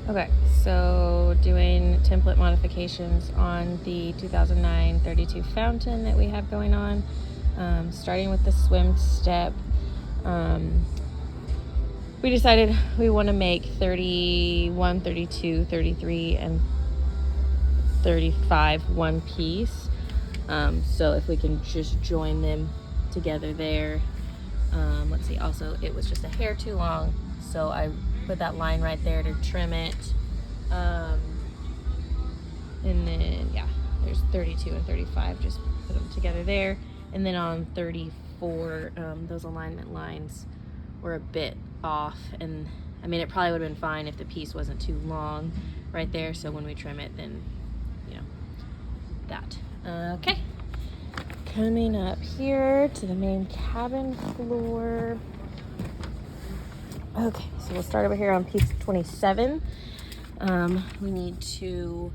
Okay, so doing template modifications on the 2009 32 fountain that we have going on. Starting with the swim step. We decided we want to make 31, 32, 33, and 35 one piece. So if we can just join them together there. Let's see, also it was just a hair too long, so I put that line right there to trim it. And then yeah, there's 32 and 35, just put them together there. And then on 34, those alignment lines were a bit off, and I mean it probably would have been fine if the piece wasn't too long right there, so when we trim it, then you know that. Okay, coming up here to the main cabin floor. Okay, so we'll start over here on piece 27. We need to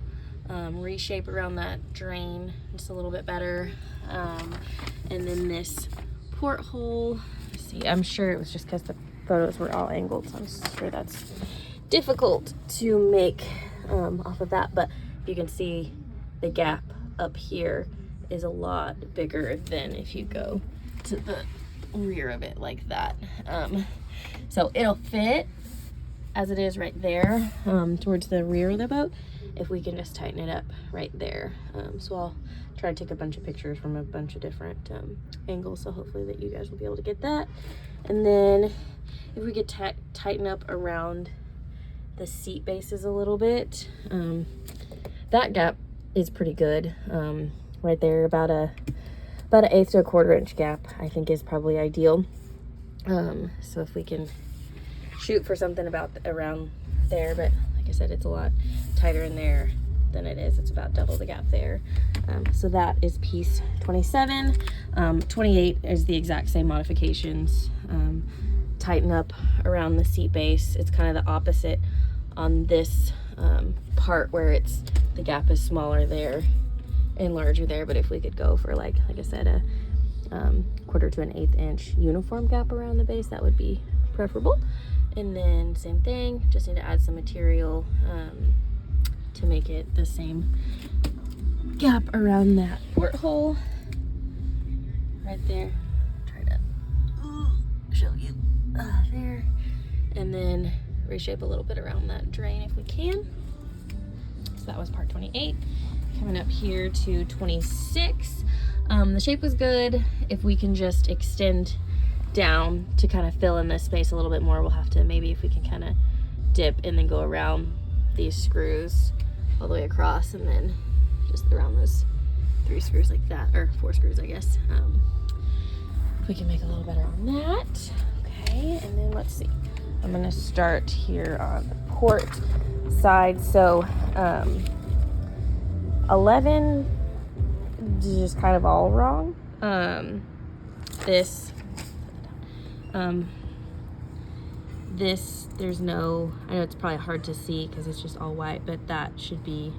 reshape around that drain just a little bit better. And then this porthole, let's see, I'm sure it was just because the photos were all angled, so I'm sure that's difficult to make off of that, but you can see the gap up here is a lot bigger than if you go to the rear of it like that. So it'll fit as it is right there towards the rear of the boat if we can just tighten it up right there. So I'll try to take a bunch of pictures from a bunch of different angles, so hopefully that you guys will be able to get that. And then if we could tighten up around the seat bases a little bit, that gap is pretty good right there. About an 1/8 to 1/4 inch gap I think is probably ideal. So if we can shoot for something about around there, but like I said, it's a lot tighter in there than it is. It's about double the gap there. So that is piece 27. 28 is the exact same modifications. Tighten up around the seat base. It's kind of the opposite on this part where it's the gap is smaller there and larger there, but if we could go for like I said, a 1/4 to 1/8 inch uniform gap around the base, that would be preferable. And then same thing, just need to add some material to make it the same gap around that porthole right there. Try to show you there, and then reshape a little bit around that drain if we can. So that was part 28. Coming up here to 26. The shape was good. If we can just extend down to kind of fill in this space a little bit more, we'll have to, maybe if we can kind of dip and then go around these screws all the way across, and then just around those 3 screws like that, or 4 screws I guess. If we can make a little better on that. Okay, and then let's see, I'm gonna start here on the port side. So 11 is just kind of all wrong. This, there's no, I know it's probably hard to see because it's just all white, but that should be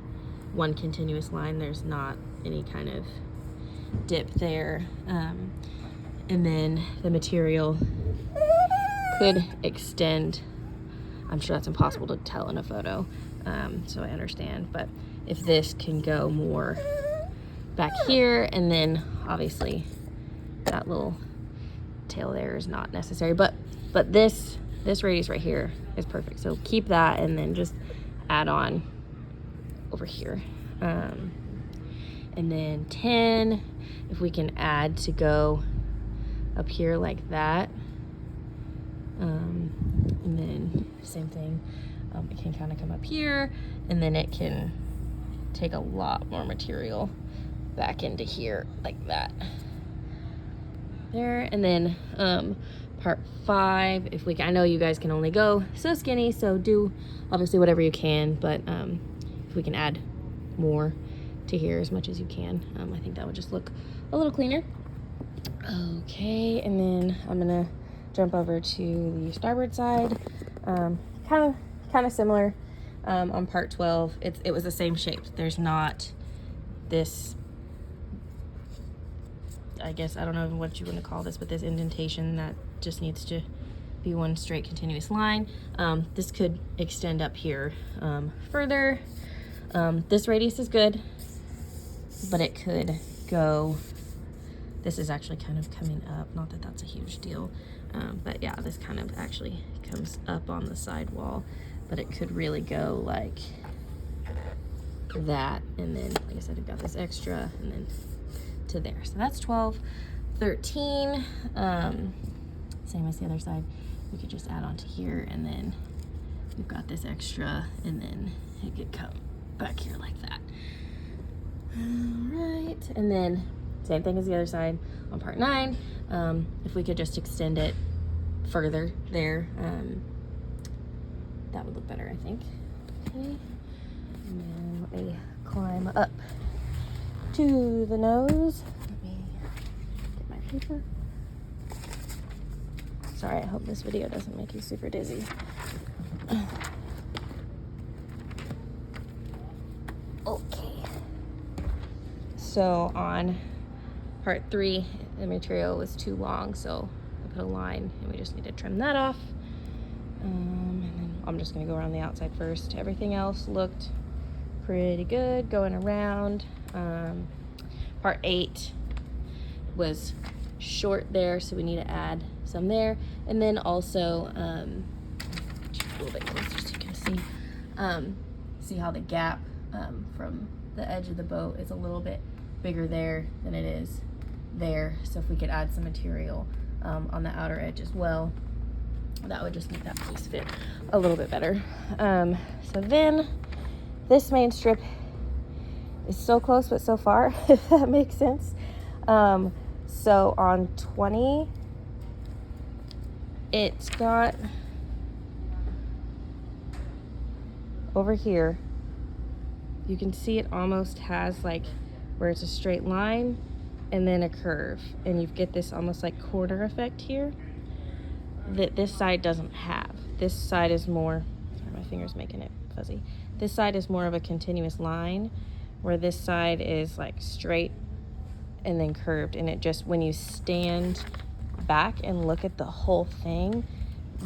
one continuous line. There's not any kind of dip there. And then the material could extend. I'm sure that's impossible to tell in a photo, so I understand, but if this can go more back here, and then obviously that little tail there is not necessary, but this radius right here is perfect, so keep that and then just add on over here. And then 10, if we can add to go up here like that, and then same thing, it can kind of come up here, and then it can take a lot more material back into here like that there. And then part 5, if we can, I know you guys can only go so skinny, so do obviously whatever you can, but if we can add more to here as much as you can, I think that would just look a little cleaner. Okay, and then I'm gonna jump over to the starboard side. Kind of similar on part 12. It was the same shape. There's not this, I guess, I don't know what you want to call this, but this indentation that just needs to be one straight continuous line. This could extend up here further. This radius is good, but it could go, this is actually kind of coming up, not that that's a huge deal, but yeah, this kind of actually comes up on the side wall, but it could really go like that, and then like I said, we've got this extra, and then to there. So that's 12, 13. Same as the other side. We could just add on to here, and then we've got this extra, and then it could come back here like that. All right, and then same thing as the other side on part 9. If we could just extend it further there, that would look better, I think. Okay. And then we climb up to the nose. Let me get my paper. Sorry, I hope this video doesn't make you super dizzy. Okay. So on part 3, the material was too long, so I put a line, and we just need to trim that off. And then I'm just gonna go around the outside first. Everything else looked pretty good going around. Part 8 was short there, so we need to add some there. And then also, a little bit closer so you can see how the gap from the edge of the boat is a little bit bigger there than it is there. So if we could add some material on the outer edge as well, that would just make that piece fit a little bit better. So then this main strip is so close but so far, if that makes sense. So on 20, it's got over here, you can see it almost has like where it's a straight line and then a curve, and you get this almost like quarter effect here that this side doesn't have. This side is more, sorry, my finger's making it fuzzy. This side is more of a continuous line, where this side is like straight and then curved, and it just, when you stand back and look at the whole thing,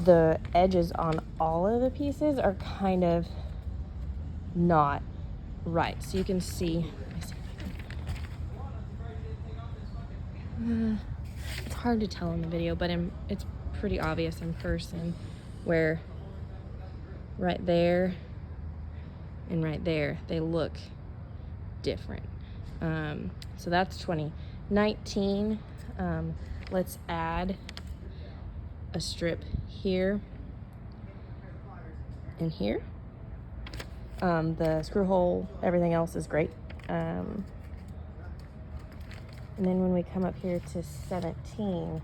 the edges on all of the pieces are kind of not right. So you can see, let me see if I can, it's hard to tell in the video, but it's pretty obvious in person where right there and right there, they look different. So that's 20. 19, let's add a strip here and here. The screw hole, everything else is great. And then when we come up here to 17,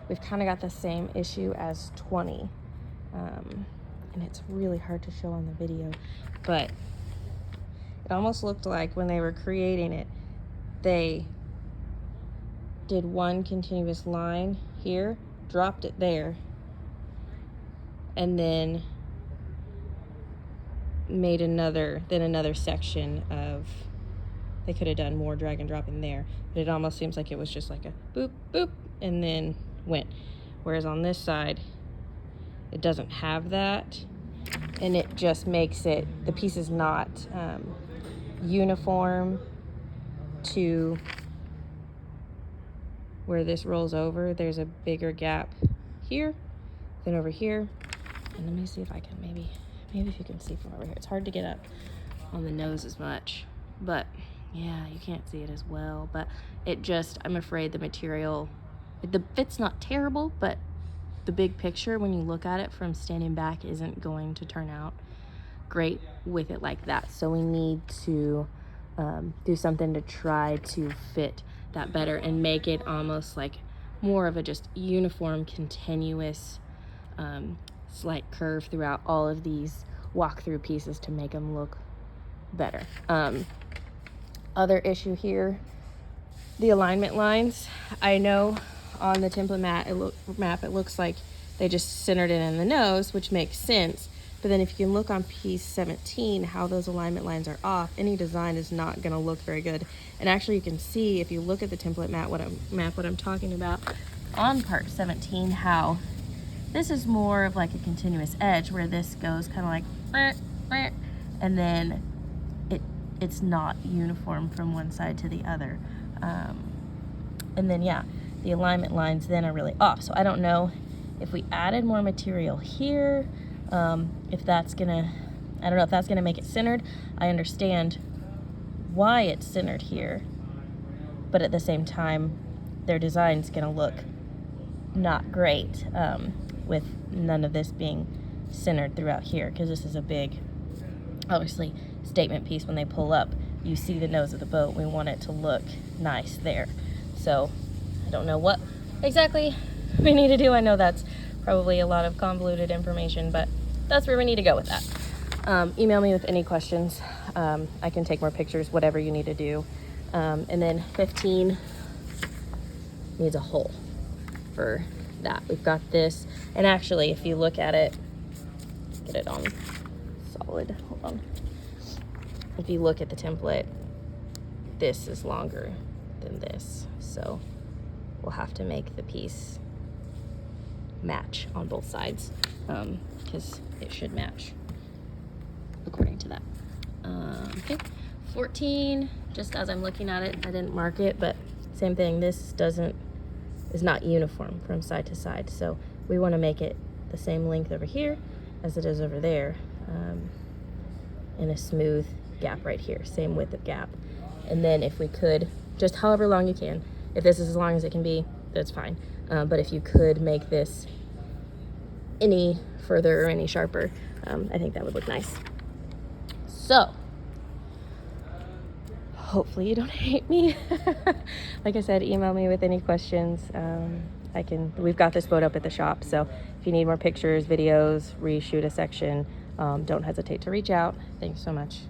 we've kind of got the same issue as 20. And it's really hard to show on the video, but it almost looked like when they were creating it, they did one continuous line here, dropped it there, and then made another section of, they could have done more drag and drop in there, but it almost seems like it was just like a boop, boop, and then went. Whereas on this side, it doesn't have that, and it just makes it, the piece is not uniform to where this rolls over. There's a bigger gap here than over here. And let me see if I can maybe if you can see from over here. It's hard to get up on the nose as much, but yeah, you can't see it as well. But it just, I'm afraid the material, the fit's not terrible, but the big picture when you look at it from standing back isn't going to turn out great with it like that. So we need to do something to try to fit that better and make it almost like more of a just uniform, continuous, slight curve throughout all of these walkthrough pieces to make them look better. Other issue here, the alignment lines. I know on the template map it looks like they just centered it in the nose, which makes sense. But then if you can look on piece 17, how those alignment lines are off, any design is not gonna look very good. And actually you can see, if you look at the template map, what I'm talking about on part 17, how This is more of like a continuous edge where this goes kind of like, and then it's not uniform from one side to the other. And then yeah, the alignment lines then are really off. So I don't know if we added more material here, if that's gonna, I don't know if that's gonna make it centered. I understand why it's centered here, but at the same time, their design's gonna look not great with none of this being centered throughout here, because this is a big, obviously, statement piece. When they pull up, you see the nose of the boat. We want it to look nice there. So I don't know what exactly we need to do. I know that's probably a lot of convoluted information, but that's where we need to go with that. Email me with any questions. I can take more pictures, whatever you need to do. And then 15 needs a hole for that. We've got this, and actually if you look at it, get it on solid, hold on. If you look at the template, this is longer than this, so we'll have to make the piece match on both sides, because it should match according to that. Okay, 14, just as I'm looking at it, I didn't mark it, but same thing, this is not uniform from side to side, so we want to make it the same length over here as it is over there, in a smooth gap right here, same width of gap. And then if we could, just however long you can, if this is as long as it can be, that's fine, but if you could make this any further or any sharper, I think that would look nice. So hopefully you don't hate me. Like I said, email me with any questions. We've got this boat up at the shop, so if you need more pictures, videos, reshoot a section, don't hesitate to reach out. Thanks so much.